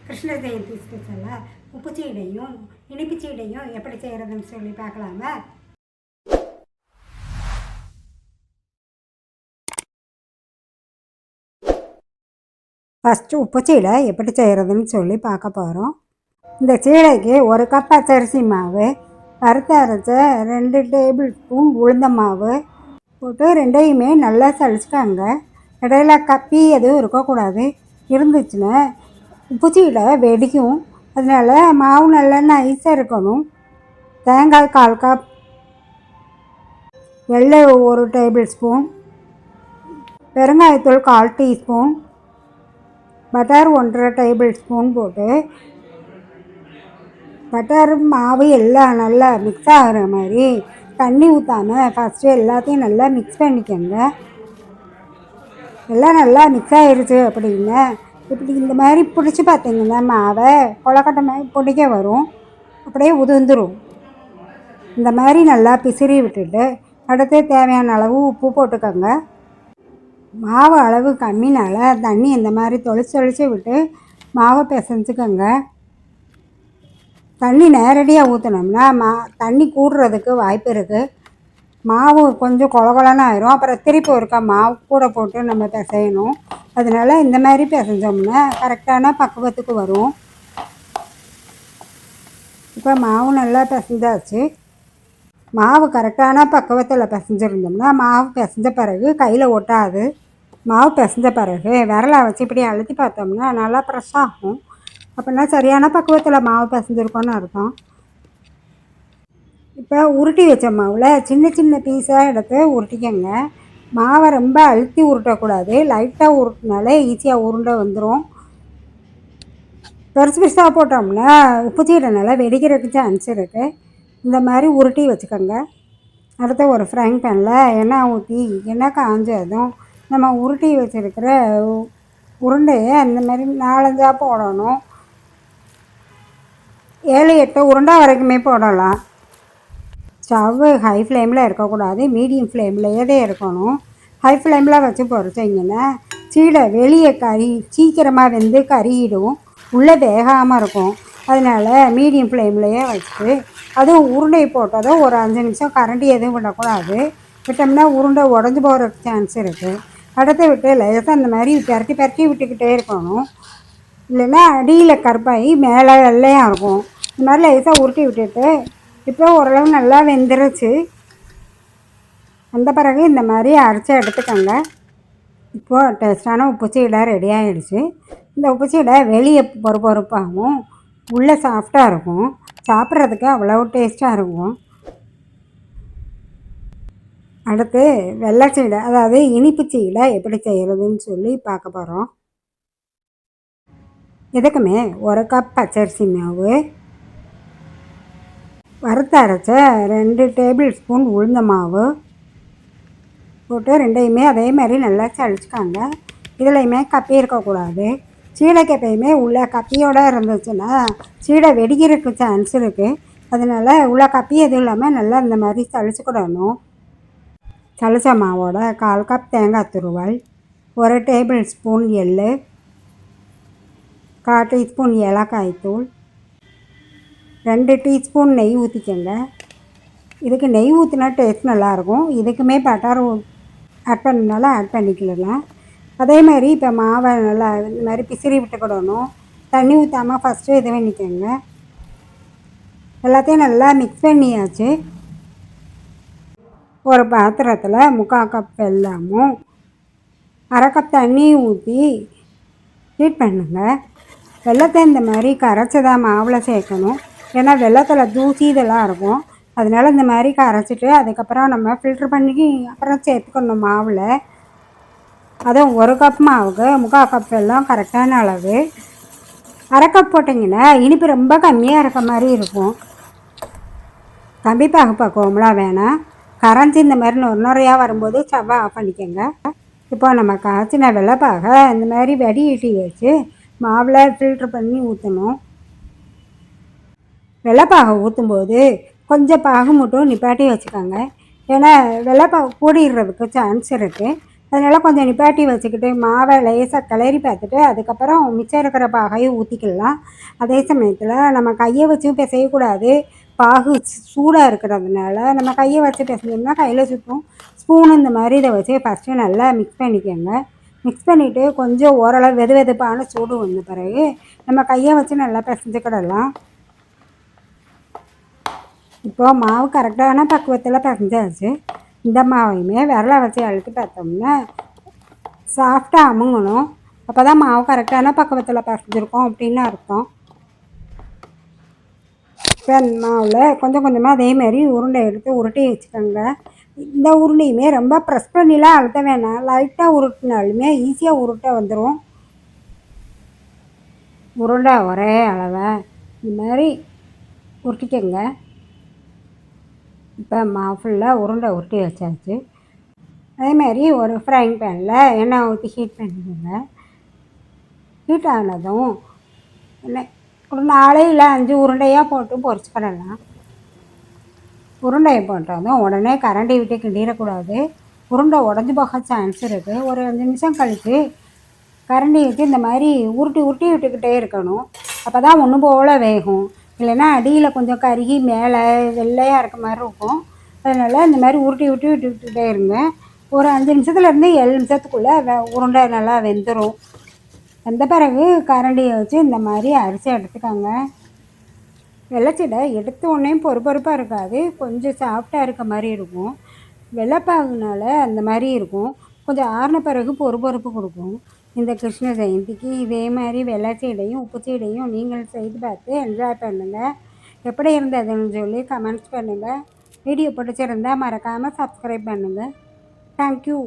கிருஷ்ண ஜெயந்தி ஸ்பெஷலாக உப்பு சீடையும் இனிப்பு சீடையும் எப்படி செய்கிறதுன்னு சொல்லி பார்க்கலாமா? ஃபஸ்ட்டு உப்பு சீடை எப்படி செய்கிறதுன்னு சொல்லி பார்க்க போகிறோம். இந்த சீடைக்கு 1 கப் பச்சரிசி மாவு, வறுத்து அரைச்ச 2 டேபிள் ஸ்பூன் உளுந்த மாவு போட்டு ரெண்டையுமே நல்லா சளிச்சுக்காங்க. இடையில கப்பி எதுவும் இருக்கக்கூடாது. இருந்துச்சுன்னா உப்பு சீடை வெடிக்கும். அதனால் மாவு நல்லா நைஸாக இருக்கணும். தேங்காய் 1/4 கப், எள்ளு 1 டேபிள் ஸ்பூன், பெருங்காயத்தூள் 1/4 டீஸ்பூன், பட்டர் 1/2 டேபிள் ஸ்பூன் போட்டு பட்டர் மாவு எல்லாம் நல்லா மிக்ஸ் ஆகிற மாதிரி தண்ணி ஊற்றாமல் ஃபஸ்ட்டு எல்லாத்தையும் நல்லா மிக்ஸ் பண்ணிக்கோங்க. எல்லாம் நல்லா மிக்ஸ் ஆகிடுச்சு அப்படின்னா இப்படி இந்த மாதிரி பிடிச்சி பார்த்திங்கன்னா மாவை கொலக்கட்டை மாதிரி பிடிக்க வரும், அப்படியே உதிர்ந்துடும். இந்த மாதிரி நல்லா பிசிறி விட்டுட்டு அடுத்து தேவையான அளவு உப்பு போட்டுக்கோங்க. மாவு அளவு கம்மினால் தண்ணி இந்த மாதிரி தொளிச்சு விட்டு மாவை பிசைஞ்சுக்கோங்க. தண்ணி நேரடியாக ஊற்றினோம்னா தண்ணி கூடுறதுக்கு வாய்ப்பு இருக்குது. மாவு கொஞ்சம் கொலன்னு ஆயிரும். அப்புறம் திருப்பி ஒருக்கா மாவு கூட போட்டு நம்ம பிசையணும். அதனால் இந்த மாதிரி பிசைஞ்சோம்னா கரெக்டான பக்குவத்துக்கு வரும். இப்போ மாவு நல்லா பிசைஞ்சாச்சு. மாவு கரெக்டான பக்குவத்தில் பிசைஞ்சிருந்தோம்னா மாவு பிசைஞ்ச பிறகு கையில் ஒட்டாது. மாவு பிசைஞ்ச பிறகு விரலை வச்சு இப்படி அழுத்தி பார்த்தோம்னா நல்லா ப்ரெஷ் ஆகும். அப்படின்னா சரியான பக்குவத்தில் மாவு பிசைஞ்சிருக்கோன்னு அர்த்தம். இப்போ உருட்டி வச்ச மாவில் சின்ன சின்ன பீஸாக எடுத்து உருட்டிக்கங்க. மாவை ரொம்ப அழுத்தி உருட்டக்கூடாது. லைட்டாக உருட்டினாலே ஈஸியாக உருண்டை வந்துடும். பெருசு பெருசாக போட்டோம்னா உப்பு சீடை நல்லா வெடிக்கிறதுக்கு சான்ஸ் இருக்குது. இந்த மாதிரி உருட்டி வச்சுக்கோங்க. அடுத்து ஒரு ஃப்ரைங் பேனில் எண்ணெய் ஊற்றி எண்ணெய் காஞ்சதும் நம்ம உருட்டி வச்சுருக்கிற உருண்டையை அந்த மாதிரி 4-5 போடணும். 7-8 உருண்டை வரைக்குமே போடலாம். ஸ்டவ்வு ஹை ஃப்ளேமில் இருக்கக்கூடாது, மீடியம் ஃப்ளேம்லேயே தான் இருக்கணும். ஹை ஃப்ளேமில் வச்சு பொரிச்சிங்கன்னா சீடை வெளியே சீக்கிரமாக வெந்து கறியிடும், உள்ளே வேகாமல் இருக்கும். அதனால் மீடியம் ஃப்ளேம்லேயே வச்சுட்டு அதுவும் உருண்டை போட்டதும் ஒரு 5 நிமிஷம் கரண்டி எதுவும் விடக்கூடாது. விட்டோம்னா உருண்டை உடஞ்சி போகிறதுக்கு சான்ஸ் இருக்குது. அடுத்து விட்டு லேசாக அந்த மாதிரி பரட்டி விட்டுக்கிட்டே இருக்கணும். இல்லைன்னா அடியில் கருப்பாகி மேலே வெள்ளையாக இருக்கும். இந்த மாதிரி லேசாக உருட்டி விட்டுட்டு இப்போ ஓரளவு நல்லா வெந்துருச்சு. அந்த பிறகு இந்த மாதிரி அரைச்சி எடுத்துக்கோங்க. இப்போது டேஸ்ட்டான உப்பு சீடை ரெடி ஆகிடுச்சு. இந்த உப்பு சீடை வெளியே பொறுப்பாகவும் உள்ளே சாஃப்டாக இருக்கும். சாப்பிட்றதுக்கு அவ்வளோ டேஸ்ட்டாக இருக்கும். அடுத்து வெள்ளை சீடை, அதாவது இனிப்பு சீடை எப்படி செய்கிறதுன்னு சொல்லி பார்க்க போகிறோம். இதுக்குமே 1 கப் பச்சரிசி மாவு, வறுத்து அரைச்ச 2 டேபிள் ஸ்பூன் உளுந்த மாவு போட்டு ரெண்டையுமே அதே மாதிரி நல்லா சளிச்சுக்காங்க. இதுலையுமே கப்பி இருக்கக்கூடாது. சீடைக்கு எப்பயுமே உள்ள கப்பியோடு இருந்துச்சுன்னா சீடை வெடிக்கிறதுக்கு சான்ஸ் இருக்குது. அதனால் உள்ள கப்பி எதுவும் இல்லாமல் நல்லா இந்த மாதிரி சளிச்சுக்கிடணும். சளிச்ச மாவோட 1/4 கப் தேங்காய் துருவல், 1 டேபிள் ஸ்பூன் எள்ளு, 1/4 டீஸ்பூன் ஏலக்காய் தூள், 2 டீஸ்பூன் நெய் ஊற்றிக்கங்க. இதுக்கு நெய் ஊற்றினா டேஸ்ட் நல்லாயிருக்கும். இதுக்குமே பட்டர் ஆட் பண்ணனால ஆட் பண்ணிக்கலாம். அதே மாதிரி இப்போ மாவை நல்லா இந்த மாதிரி பிசிறி விட்டுக்கிடணும். தண்ணி ஊற்றாமல் ஃபஸ்ட்டு இது பண்ணிக்கோங்க. எல்லாத்தையும் நல்லா மிக்ஸ் பண்ணியாச்சு. ஒரு பாத்திரத்தில் 3/4 கப் வெல்லமும் 1/2 கப் தண்ணியும் ஊற்றி ஹீட் பண்ணுங்க. வெல்லத்தை இந்த மாதிரி கரைச்சதாக மாவில் சேர்க்கணும். ஏன்னா வெல்லத்தில் தூசி இதெல்லாம் இருக்கும். அதனால் இந்த மாதிரி கரைச்சிட்டு அதுக்கப்புறம் நம்ம ஃபில்ட்ரு பண்ணி அப்புறம் சேர்த்துக்கணும் மாவில். அதுவும் 1 கப் மாவுக்கு 3/4 கப் வெல்லம் கரெக்டான அளவு. 1/2 கப் போட்டிங்கன்னா இனிப்பு ரொம்ப கம்மியாக இருக்க மாதிரி இருக்கும். கம்பி பக்குவம்லாம் வேணாம். கரைஞ்சி இந்த மாதிரி நுரையாக வரும்போது ஸ்டவ்வை ஆஃப் பண்ணிக்கோங்க. இப்போ நம்ம காய்ச்சின வெள்ளைப்பாக இந்த மாதிரி வடிகட்டி வச்சு மாவில் ஃபில்ட்ரு பண்ணி ஊற்றணும். வெள்ளைப்பாக ஊற்றும்போது கொஞ்சம் பாகு மட்டும் நிப்பாட்டி வச்சுக்கோங்க. ஏன்னா வெள்ளைப்பாகு கூடிடுறதுக்கு சான்ஸ் இருக்குது. அதனால் கொஞ்சம் நிப்பாட்டி வச்சுக்கிட்டு மாவை லேசாக கிளறி பார்த்துட்டு அதுக்கப்புறம் மிச்சம் இருக்கிற பாகையும் ஊற்றிக்கலாம். அதே சமயத்தில் நம்ம கையை வச்சும் பிசையக்கூடாது. பாகு சூடாக இருக்கிறதுனால நம்ம கையை வச்சு பிசைஞ்சோம்னா கையில் சுற்றும். ஸ்பூன் இந்த மாதிரி இதை வச்சு ஃபஸ்ட்டு நல்லா மிக்ஸ் பண்ணிக்கோங்க. மிக்ஸ் பண்ணிவிட்டு கொஞ்சம் ஓரளவு வெது வெதுப்பான சூடு வந்த பிறகு நம்ம கையை வச்சு நல்லா பிசைஞ்சுக்கிடலாம். இப்போது மாவு கரெக்டான பக்குவத்தில் பிசைஞ்சாச்சு. இந்த மாவையுமே விரலை வச்சு அழுத்தி பார்த்தோம்னா சாஃப்டாக அமுங்கணும். அப்போ தான் மாவு கரெக்டான பக்குவத்தில் பிசைஞ்சிருக்கோம் அப்படின்னு அர்த்தம். இப்போ மாவில் கொஞ்சம் கொஞ்சமாக அதேமாரி உருண்டை எடுத்து உருட்டி வச்சுக்கோங்க. இந்த உருண்டையுமே ரொம்ப ப்ரெஸ் பண்ணிலாம் அழுத்த வேணாம். லைட்டாக உருட்டினாலுமே ஈஸியாக உருட்ட வந்துடும். உருண்டை ஒரே அளவை இந்த மாதிரி உருட்டிக்கோங்க. இப்போ மாவு ஃபுல்லாக உருண்டை உருட்டி வச்சாச்சு. அதேமாதிரி ஒரு ஃப்ரைங் பேனில் எண்ணெய் ஊற்றி ஹீட் பண்ணிக்கோங்க. ஹீட் ஆனதும் ஒரு 4 இல்லை 5 உருண்டையாக போட்டு பொரிச்சுக்கிடலாம். உருண்டையை போட்டதும் உடனே கரண்டி விட்டு கிண்டிடக்கூடாது. உருண்டை உடஞ்சி போக சான்ஸ் இருக்குது. ஒரு 5 நிமிஷம் கழித்து கரண்டி வச்சு இந்த மாதிரி உருட்டி உருட்டி விட்டுக்கிட்டே இருக்கணும். அப்போ தான் ஒன்று போல் வேகும். இல்லைன்னா அடியில் கொஞ்சம் கருகி மேலே வெள்ளையாக இருக்க மாதிரி இருக்கும். அதனால் இந்த மாதிரி உருட்டி உருட்டி விட்டுக்கிட்டே இருங்க. ஒரு 5 நிமிஷத்துலேருந்து 7 நிமிஷத்துக்குள்ளே உருண்டை நல்லா வெந்துடும். வெந்த பிறகு கரண்டியை வச்சு இந்த மாதிரி அரிசி எடுத்துக்கோங்க. வெள்ளைச்சீடை எடுத்த உடனே பொறுப்பாக இருக்காது. கொஞ்சம் சாஃப்டாக இருக்க மாதிரி இருக்கும். வெள்ளைப்பாகுனால அந்த மாதிரி இருக்கும். கொஞ்சம் ஆறின பிறகு பொறுப்பு கொடுக்கும். இந்த கிருஷ்ண ஜெயந்திக்கு இதே மாதிரி வெள்ளைச்சீடையும் உப்புச்சீடையும் நீங்கள் செய்து பார்த்து என்ஜாய் பண்ணுங்கள். எப்படி இருந்ததுன்னு சொல்லி கமெண்ட்ஸ் பண்ணுங்கள். வீடியோ பிடிச்சிருந்தால் மறக்காமல் சப்ஸ்கிரைப் பண்ணுங்கள். தேங்க்யூ.